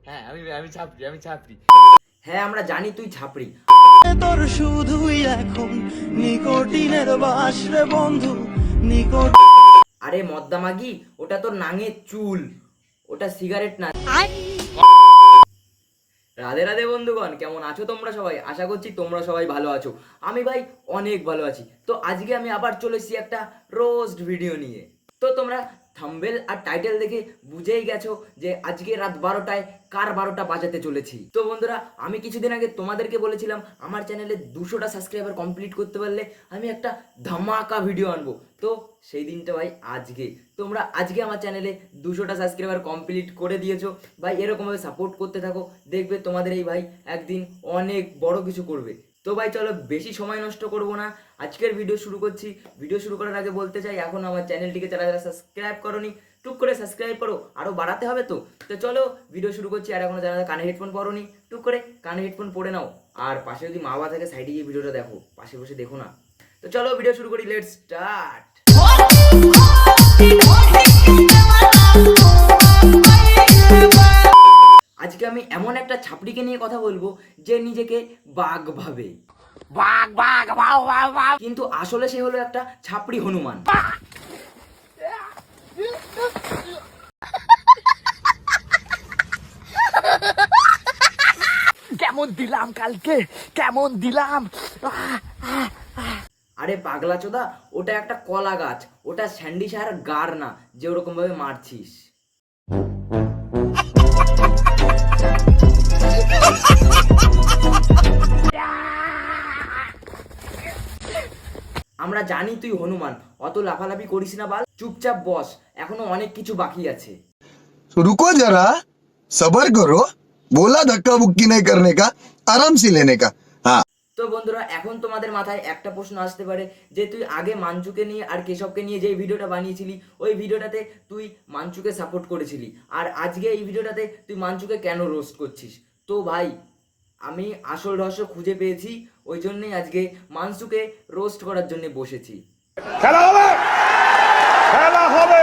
হ্যাঁ আমি ছাপড়ি, আমি ছাপড়ি। হ্যাঁ আমরা জানি তুই ছাপড়ি। তোর শুধুই এখন নিকোটিনের বাস রে বন্ধু, নিকোট। আরে মদ্দা মাগি, ওটা তোর নাঙের চুল, ওটা সিগারেট না। রাধে রাধে বন্ধুগণ, কেমন আছো তোমরা সবাই? আশা করছি তোমরা সবাই ভালো আছো। আমি ভাই অনেক ভালো আছি। তো আজকে আমি আবার চলে এসেছি একটা রোস্ট ভিডিও নিয়ে। তো তোমরা থাম্বনেল আর টাইটেল দেখে বুঝেই গেছো যে আজকে রাত 12টায় কার 12টা বাজাতে চলেছি। তো বন্ধুরা, আমি কিছুদিন আগে তোমাদেরকে বলেছিলাম আমার চ্যানেলে 200টা সাবস্ক্রাইবার কমপ্লিট করতে পারলে আমি একটা ধামাকা ভিডিও আনবো। তো সেই দিনটা ভাই আজকে। তোমরা আজকে আমার চ্যানেলে 200টা সাবস্ক্রাইবার কমপ্লিট করে দিয়েছো ভাই। এরকমভাবে সাপোর্ট করতে থাকো, দেখবে তোমাদের এই ভাই একদিন অনেক বড় কিছু করবে। তো ভাই চলো বেশি সময় নষ্ট করব না, আজকের ভিডিও শুরু করছি। ভিডিও শুরু করার আগে বলতে চাই, এখন আমার চ্যানেলটিকে যারা যারা সাবস্ক্রাইব করোনি টুক করে সাবস্ক্রাইব করো, আরও বাড়াতে হবে। তো তো চলো ভিডিও শুরু করছি। আর এখনো যারা কানে হেডফোন পরোনি টুক করে কানে হেডফোন পরে নাও। আর পাশে যদি মা বাবা থাকে সাইডে গিয়ে ভিডিওটা দেখো, পাশে বসে দেখো না। তো চলো ভিডিও শুরু করি, লেটস স্টার্ট। আজকে আমি এমন একটা ছাপড়িকে নিয়ে কথা বলবো যে নিজেকে বাঘ ভাবে, বাঘ বাঘ বাঘ বাঘ বাঘ। কিন্তু আসলে সে হলো একটা ছাপড়ি হনুমান। কেমন দিলাম কালকে, কেমন দিলাম। আরে পাগলা চোদা, ওটা একটা কলা গাছ, ওটা স্যান্ডি সার গার না যে ওরকম ভাবে মারছিস। আমরা জানি তুই হনুমান, অত লাফালাফি করিস না বাল, চুপচাপ বস, এখনো অনেক কিছু বাকি আছে। तो रुको जरा, सबर करो। बोला धक्का बुक्की नहीं करने का, आराम से लेने का। हाँ। তো বন্ধুরা, এখন তোমাদের মাথায় একটা প্রশ্ন আসতে পারে যে তুই আগে মাঞ্চুকে নিয়ে আর কেশবকে নিয়ে যে ভিডিওটা বানিয়েছিলি, ওই ভিডিওটাতে তুই মাঞ্চুকে সাপোর্ট করেছিলি, আর আজকে এই ভিডিওটাতে তুই মাঞ্চুকে কেন রোস্ট করছিস? তো ভাই আমি আসল রহস্য খুঁজে পেয়েছি, ওই জন্যই আজকে মাঞ্চুকে রোস্ট করার জন্য বসেছি। খেলা হবে, খেলা হবে।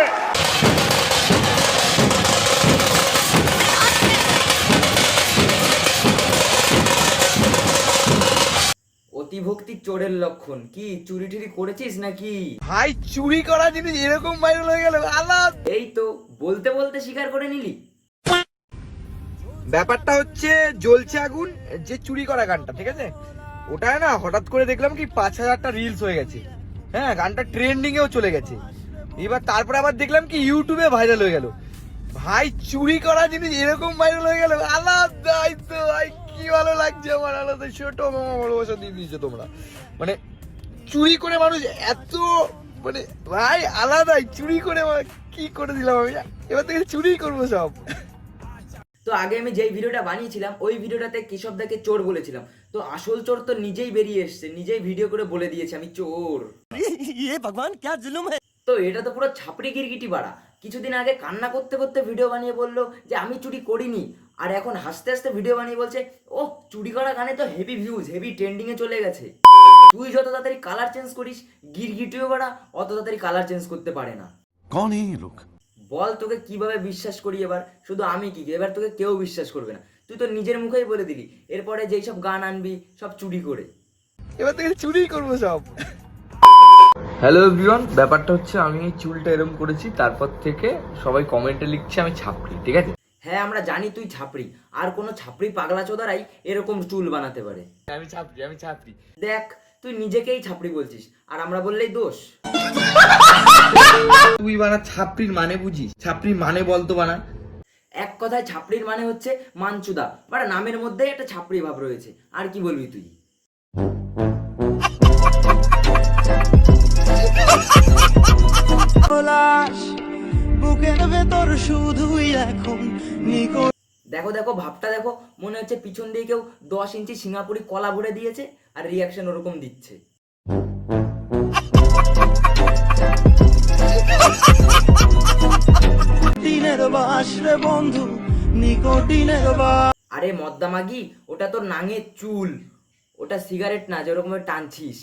অতিভক্তি চোরের লক্ষণ। কি চুরি টুরি করেছিস নাকি? ভাই চুরি করা জিনিস এরকম ভাইরাল হয়ে গেল আলাদা। এই তো বলতে বলতে স্বীকার করে নিলি। ব্যাপারটা হচ্ছে জ্বলছে আগুন যে চুরি করা গানটা, ঠিক আছে? ওটা না হঠাৎ করে দেখলাম কি 5000টা রিলস হয়ে গেছে। হ্যাঁ, গানটা ট্রেন্ডিং এও চলে গেছে। এবার তারপরে আবার দেখলাম কি ইউটিউবে ভাইরাল হয়ে গেল। ভাই চুরি করা জিনিস এরকম ভাইরাল হয়ে গেল আলাদাই। তো ভাই কি ভালো লাগছে আমার, আলাদা। ছোট মামা ভালোবাসা দিয়ে দিয়েছো তোমরা। মানে চুরি করে মানুষ এত, মানে ভাই আলাদাই। চুরি করে কি করে দিলাম আমি, এবার থেকে চুরি করবো সব। তো আগে আমি যেই ভিডিওটা বানিয়েছিলাম ওই ভিডিওটাতে কেশবদাকে চোর বলেছিলাম। তো আসল চোর তো নিজেই বেরিয়ে এসছে, নিজেই ভিডিও করে বলে দিয়েছে আমি চোর। ये भगवान क्या जुल्म है। তো এটা তো পুরো ছাপড়ি গিরগিটি বাড়া। কিছুদিন আগে কান্না করতে করতে ভিডিও বানিয়ে বললো যে আমি চুরি করিনি, আর এখন হাসতে হাসতে ভিডিও বানিয়ে বলছে ও চুরি করা গানে তো হেভি ভিউজ, হেভি ট্রেন্ডিং এ চলে গেছে। তুই যত তাড়াতাড়ি কালার চেঞ্জ করিস, গিরগিটিও বাড়া অত তাড়াতাড়ি কালার চেঞ্জ করতে পারে না। कौन है ये लोग? বল তোকে কিভাবে বিশ্বাস করি এবার? শুধু আমি কি, এবার তোকে কেউ বিশ্বাস করবে না। তুই তো নিজের মুখেই বলে দিলি এরপরে যেই সব গান আনবি সব চুরি করে। এবার থেকে চুরি করবো সব। হ্যালো এভরিওয়ান, ব্যাপারটা হচ্ছে আমি এই চুলটা এরকম করেছি, তারপর থেকে সবাই কমেন্টে লিখছে আমি ছাপড়ি, ঠিক আছে? হ্যাঁ আমরা জানি তুই ছাপড়ি, আর কোনো ছাপড়ি পাগলা চোদারাই এরকম চুল বানাতে পারে। আমি ছাপড়ি, আমি ছাপড়ি। দেখ তুই নিজেকেই ছাপড়ি বলছিস, আর আমরা বললেই দোষ। তুই বানা ছাপড়ির মানে বুঝিস? ছাপড়ির মানে বলতো বানা। এক কথায় ছাপড়ির মানে হচ্ছে মানচুদা, বাট নামের মধ্যে একটা ছাপড়ি ভাব রয়েছে। আর কি বলবি তুই? বুকের ভেতর শুধুই এখন নিকোট। দেখো দেখো ভাবটা দেখো, মনে হচ্ছে পিছন দিয়ে কেউ 10 ইঞ্চি সিঙ্গাপুরি কলা ভরে দিয়েছে আর রিয়াকশন ওরকম দিচ্ছে। দিনের বাস রে বন্ধু, নিকোটিনের বাস। আরে মদ্দা মাগি, ওটা তোর নাঙের চুল, ওটা সিগারেট না যে ওরকম টানছিস।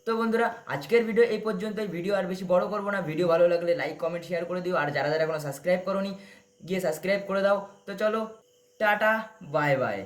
তো বন্ধুরা বন্ধুরা আজকের ভিডিও এই পর্যন্তই। ভিডিও আর বেশি বড় করবো না, ভিডিও ভালো লাগলে লাইক কমেন্ট শেয়ার করে দিও, আর যারা যারা এখনো সাবস্ক্রাইব করোনি গিয়ে সাবস্ক্রাইব করে দাও। তো চলো টাটা বাই বাই।